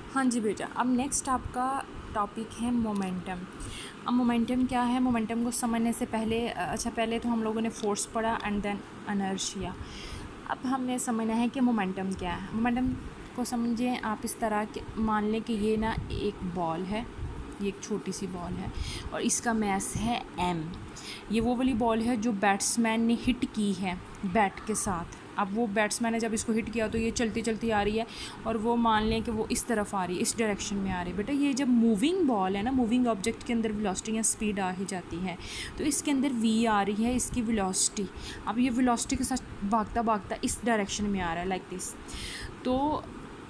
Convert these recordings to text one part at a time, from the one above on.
हाँ जी बेटा, अब नेक्स्ट आपका टॉपिक है मोमेंटम। अब मोमेंटम क्या है? मोमेंटम को समझने से पहले पहले तो हम लोगों ने फोर्स पढ़ा एंड देन इनर्शिया। अब हमने समझना है कि मोमेंटम क्या है। मोमेंटम को समझिए आप इस तरह के, मान लें कि ये ना एक बॉल है, ये एक छोटी सी बॉल है और इसका मैस है m। ये वो वाली बॉल है जो बैट्समैन ने हिट की है बैट के साथ। अब वो बैट्समैन ने जब इसको हिट किया तो ये चलती चलती आ रही है और वो मान लें कि वो इस तरफ आ रही है, इस डायरेक्शन में आ रही है। बेटा ये जब मूविंग बॉल है ना, मूविंग ऑब्जेक्ट के अंदर वेलोसिटी या स्पीड आ ही जाती है, तो इसके अंदर v आ रही है, इसकी वेलोसिटी। अब ये वेलोसिटी के साथ भागता भागता इस डायरेक्शन में आ रहा है, लाइक दिस। तो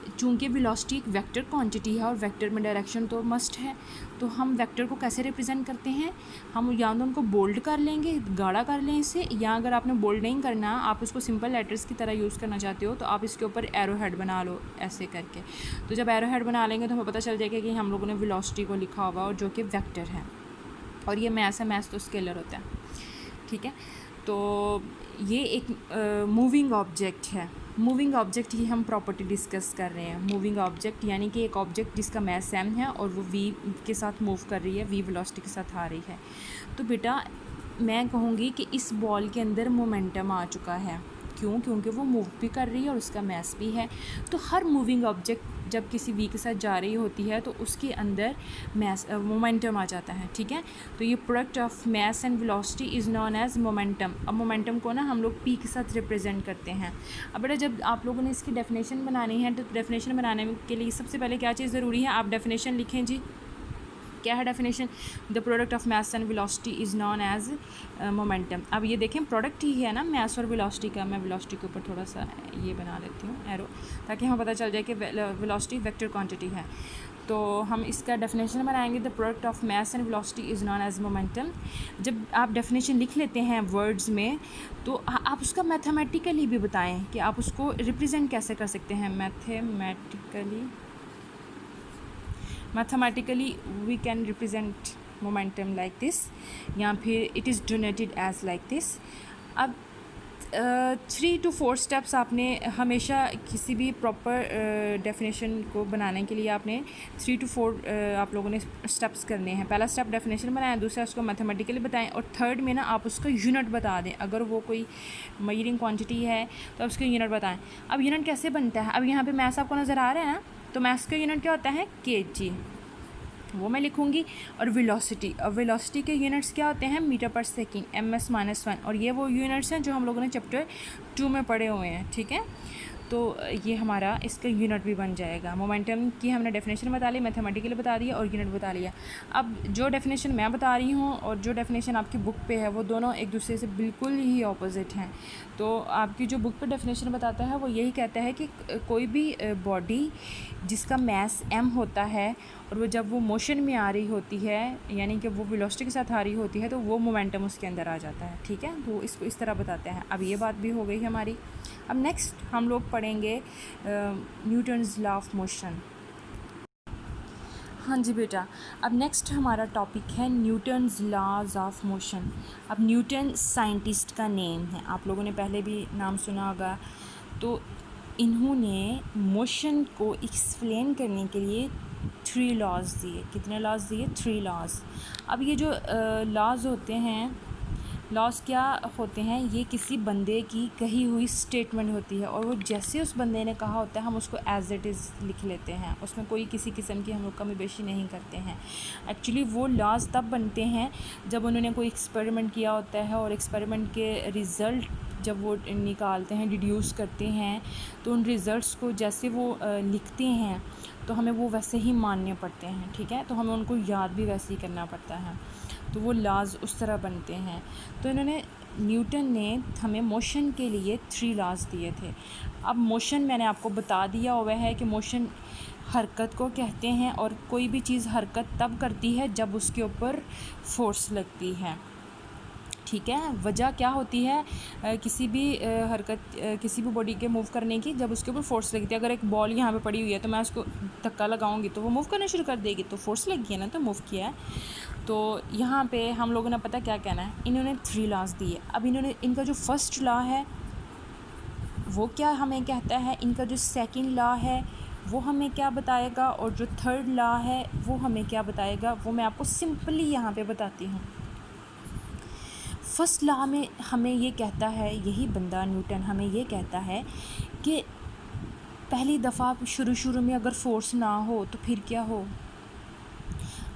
चूँकि वेलोसिटी एक वेक्टर क्वांटिटी है और वेक्टर में डायरेक्शन तो मस्ट है, तो हम वेक्टर को कैसे रिप्रेजेंट करते हैं? हम या तो उनको बोल्ड कर लेंगे, गाढ़ा कर लें इसे, या अगर आपने बोल्ड नहीं करना, आप उसको सिंपल लेटर्स की तरह यूज़ करना चाहते हो, तो आप इसके ऊपर एरो हेड बना लो ऐसे करके। तो जब एरो हेड बना लेंगे तो हमें पता चल जाएगा कि हम लोगों ने वेलोसिटी को लिखा होगा और जो कि वेक्टर है, और ये मैस है, मैस तो स्केलर होता है, ठीक है। तो ये एक मूविंग ऑब्जेक्ट है। मूविंग ऑब्जेक्ट ही हम प्रॉपर्टी डिस्कस कर रहे हैं। मूविंग ऑब्जेक्ट यानी कि एक ऑब्जेक्ट जिसका मैस m है और वो v के साथ मूव कर रही है, v वेलोसिटी के साथ आ रही है। तो बेटा मैं कहूँगी कि इस बॉल के अंदर मोमेंटम आ चुका है। क्यों? क्योंकि वो मूव भी कर रही है और उसका मैस भी है। तो हर मूविंग ऑब्जेक्ट जब किसी v के साथ जा रही होती है तो उसके अंदर मैस मोमेंटम आ जाता है, ठीक है। तो ये product of mass and velocity is known as momentum. अब मोमेंटम को ना हम लोग p के साथ रिप्रेजेंट करते हैं। अब बेटा जब आप लोगों ने इसकी डेफिनेशन बनानी है, तो डेफिनेशन बनाने के लिए सबसे पहले क्या चीज़ ज़रूरी है? आप डेफिनेशन लिखें जी। क्या है definition? The product of mass and velocity is known as momentum. अब ये देखें प्रोडक्ट ही है ना मैस और वेलोसिटी का। मैं वेलोसिटी के ऊपर थोड़ा सा ये बना लेती हूँ एरो, ताकि हमें पता चल जाए कि वेलोसिटी वेक्टर क्वांटिटी है। तो हम इसका डेफिनेशन बनाएंगे, the product of mass and velocity is known as momentum. जब आप डेफिनेशन लिख लेते हैं वर्ड्स में, तो आप उसका मैथमेटिकली भी बताएं कि आप उसको रिप्रेजेंट कैसे कर सकते हैं। Mathematically we can represent momentum like this, या फिर it is donated as like this. अब 3 to 4 स्टेप्स आपने हमेशा किसी भी प्रॉपर डेफिनेशन को बनाने के लिए आपने 3 to 4 आप लोगों ने स्टेप्स करने हैं। पहला स्टेप डेफिनेशन बनाएं, दूसरा उसको मैथमेटिकली बताएं, और थर्ड में ना आप उसका यूनिट बता दें। अगर वो कोई मेजरिंग क्वांटिटी है तो आप उसका यूनिट बताएं। अब यूनिट कैसे बनता है? अब यहाँ पे मैथ्स आपको नज़र आ रहा है ना, तो मैथ्स का यूनिट क्या होता है? kg, वो मैं लिखूँगी। और वेलोसिटी, और वेलोसिटी के यूनिट्स क्या होते हैं? मीटर पर सेकेंड, ms-1। और ये वो यूनिट्स हैं जो हम लोगों ने चैप्टर 2 में पढ़े हुए हैं, ठीक है। तो ये हमारा इसका यूनिट भी बन जाएगा। मोमेंटम की हमने डेफिनेशन बता ली, मैथमेटिकली बता दिया और यूनिट बता लिया। अब जो डेफिनेशन मैं बता रही हूँ और जो डेफिनेशन आपकी बुक पे है, वो दोनों एक दूसरे से बिल्कुल ही ऑपोजिट हैं। तो आपकी जो बुक पे डेफिनेशन बताता है वो यही कहता है कि कोई भी बॉडी जिसका मैस m होता है और वो जब वो मोशन में आ रही होती है, यानी कि वो वेलोसिटी के साथ आ रही होती है, तो वो मोमेंटम उसके अंदर आ जाता है, ठीक है। तो इसको इस तरह बताते हैं। अब ये बात भी हो गई हमारी। अब नेक्स्ट हम लोग पढ़ेंगे न्यूटन्स लॉ ऑफ मोशन। हाँ जी बेटा, अब नेक्स्ट हमारा टॉपिक है न्यूटन्स लॉज ऑफ मोशन। अब न्यूटन साइंटिस्ट का नेम है, आप लोगों ने पहले भी नाम सुना होगा। तो इन्होंने मोशन को एक्सप्लेन करने के लिए 3 लॉज दिए। कितने लॉज दिए? 3 लॉज। अब ये जो लॉज होते हैं, लॉज क्या होते हैं? ये किसी बंदे की कही हुई स्टेटमेंट होती है और वो जैसे उस बंदे ने कहा होता है हम उसको एज इट इज़ लिख लेते हैं, उसमें कोई किसी किस्म की हम लोग कमी बेशी नहीं करते हैं। एक्चुअली वो लॉज तब बनते हैं जब उन्होंने कोई एक्सपेरिमेंट किया होता है और एक्सपेरिमेंट के रिज़ल्ट जब वो निकालते हैं, डिड्यूस करते हैं, तो उन रिज़ल्ट्स को जैसे वो लिखते हैं तो हमें वो वैसे ही मानने पड़ते हैं, ठीक है। तो हमें उनको याद भी वैसे ही करना पड़ता है, तो वो लॉज उस तरह बनते हैं। तो इन्होंने, न्यूटन ने हमें मोशन के लिए 3 लॉज दिए थे। अब मोशन मैंने आपको बता दिया हुआ है कि मोशन हरकत को कहते हैं, और कोई भी चीज़ हरकत तब करती है जब उसके ऊपर फोर्स लगती है, ठीक है। वजह क्या होती है किसी भी हरकत, किसी भी बॉडी के मूव करने की? जब उसके ऊपर फोर्स लगती है। अगर एक बॉल यहाँ पे पड़ी हुई है तो मैं उसको धक्का लगाऊंगी तो वो मूव करना शुरू कर देगी, तो फोर्स लगी है ना, तो मूव किया है। तो यहाँ पे हम लोगों ने पता क्या कहना है, इन्होंने 3 लॉज दिए। अब इन्होंने, इनका जो फर्स्ट लॉ है वो क्या हमें कहता है, इनका जो सेकंड लॉ है वो हमें क्या बताएगा, और जो थर्ड लॉ है वो हमें क्या बताएगा, वो मैं आपको सिंपली यहाँ पे बताती हूँ। फर्स्ट लॉ में हमें ये कहता है, यही बंदा न्यूटन हमें ये कहता है कि पहली दफ़ा शुरू में अगर फोर्स ना हो तो फिर क्या हो,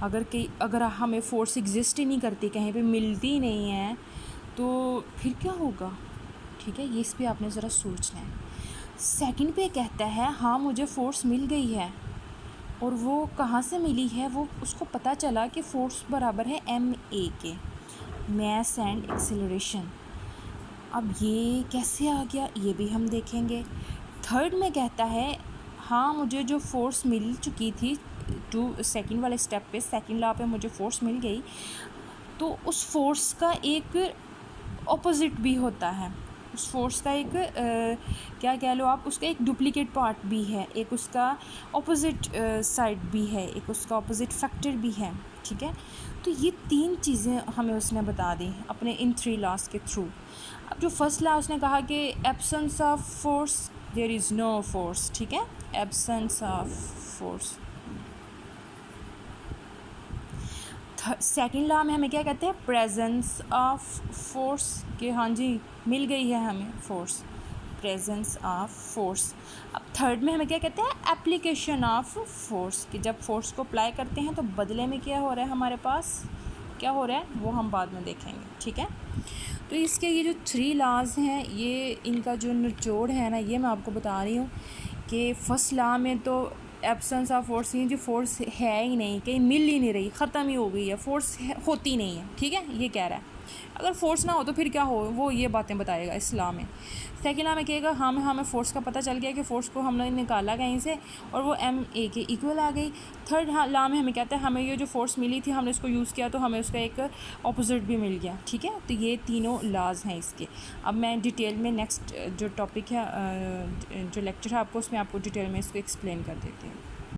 अगर हमें फोर्स एग्जिस्ट ही नहीं करती, कहीं पे मिलती ही नहीं है, तो फिर क्या होगा। ठीक है, ये इस पे आपने ज़रा सोचना है। सेकंड पे कहता है हाँ मुझे फ़ोर्स मिल गई है, और वो कहाँ से मिली है, वो उसको पता चला कि फ़ोर्स बराबर है ma के, मास एंड एक्सेलरेशन। अब ये कैसे आ गया ये भी हम देखेंगे। थर्ड में कहता है हाँ मुझे जो फ़ोर्स मिल चुकी थी सेकंड वाले स्टेप पे, सेकंड लॉ पे मुझे फ़ोर्स मिल गई, तो उस फोर्स का एक ऑपोजिट भी होता है, उस फोर्स का एक क्या कह लो आप, उसका एक डुप्लीकेट पार्ट भी है, एक उसका ऑपोजिट साइड भी है, एक उसका ऑपोजिट फैक्टर भी है। ठीक है, तो ये तीन चीज़ें हमें उसने बता दी अपने इन थ्री लॉस के थ्रू। अब जो फर्स्ट लॉ उसने कहा कि absence of force there is no force. ठीक है, absence of force. Second law में हमें क्या कहते हैं, प्रेजेंस ऑफ फोर्स, कि हाँ जी मिल गई है हमें फोर्स, प्रेजेंस ऑफ फोर्स। अब थर्ड में हमें क्या कहते हैं, एप्लीकेशन ऑफ फोर्स, कि जब फोर्स को अप्लाई करते हैं तो बदले में क्या हो रहा है, हमारे पास क्या हो रहा है वो हम बाद में देखेंगे। ठीक है, तो इसके ये जो थ्री लॉज हैं, ये इनका जो निचोड़ है ना, ये मैं आपको बता रही हूँ कि फर्स्ट लॉ में तो एब्सेंस ऑफ फोर्स, ये जो फोर्स है ही नहीं, कहीं मिल ही नहीं रही, ख़त्म ही हो गई है, फोर्स होती नहीं है। ठीक है, ये कह रहा है अगर फोर्स ना हो तो फिर क्या हो, वो ये बातें बताएगा इस लॉ में। सेकेंड लॉ में कहेगा हमें फोर्स का पता चल गया कि फ़ोर्स को हमने निकाला कहीं से और वो ma के इक्वल आ गई। थर्ड लॉ में हमें कहता है हमें ये जो फोर्स मिली थी हमने उसको यूज़ किया तो हमें उसका एक ऑपोजिट भी मिल गया। ठीक है, तो ये तीनों लॉज हैं इसके। अब मैं डिटेल में नेक्स्ट जो टॉपिक है, जो लेक्चर है आपको, उसमें आपको डिटेल में इसको एक्सप्लेन कर देती हूँ।